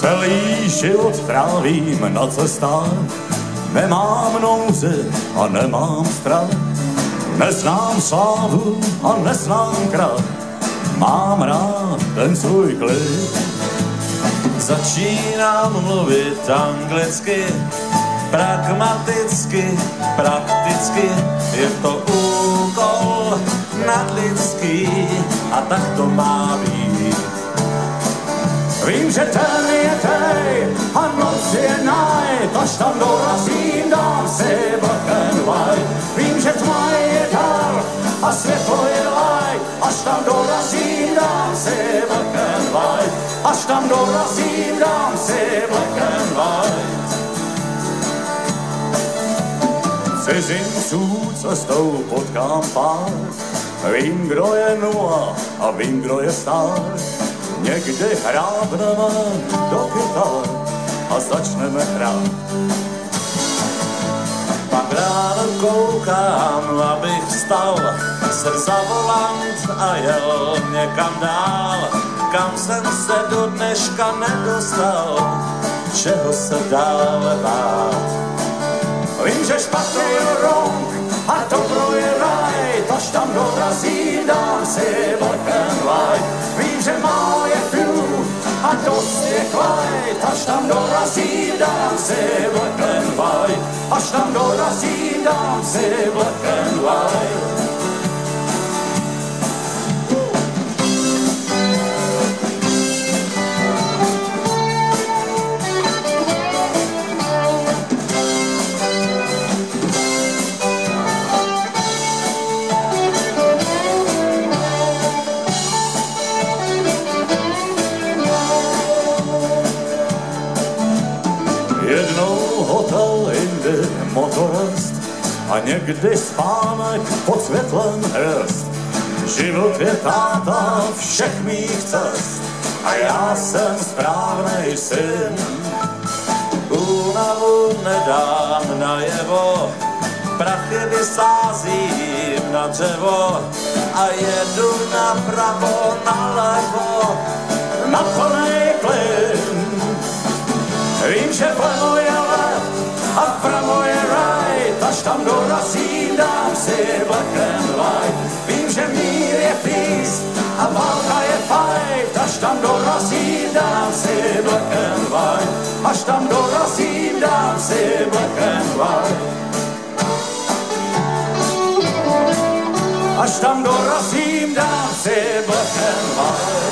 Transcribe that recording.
Celý život trávím na cestách, nemám nouze a nemám strach. Neznám slávu a neznám krach, mám rád ten svůj klid. Začínám mluvit anglicky, pragmaticky, prakticky, je to úkol nadlidský a tak to má být. Vím, že ten je tej a noc je night, až tam dorazím, dám si black and white. Vím, že tma je dar a světlo je light, až tam dorazím, dám si black and white. Až tam dorazím, dám si black and white. Cizinců cestou potkám pár, vím, kdo je nula a vím, kdo je star. Někdy hrábneme do kytar a začneme hrát. Pak ráno koukám, abych vstal, jsem za volant a jel někam dál, kam jsem se do dneška nedostal, čeho se dále bát. Vím, že špatný je wrong a dobro je right, až tam dorazím, dám si black and white. Vím, že málo je fuel a dost je quiet, až tam dorazím, dám si black and white. Až tam dorazím, dám si black and white. Motorist a někdy spánek pod světlem hvězd. Život je táta všech mých cest a já jsem správnej syn. Únavu nedám najevo, prachy vysázím na dřevo a jedu napravo, nalevo, na plnej plyn. Vím, že vlevo je left a vpravo je right, až tam dorazím, dám si black and white. Vím, že mír je peace a válka je fight, až tam dorazím, dám si black and white. Až tam dorazím, dám si black and white. Až tam dorazím, dám si black and white.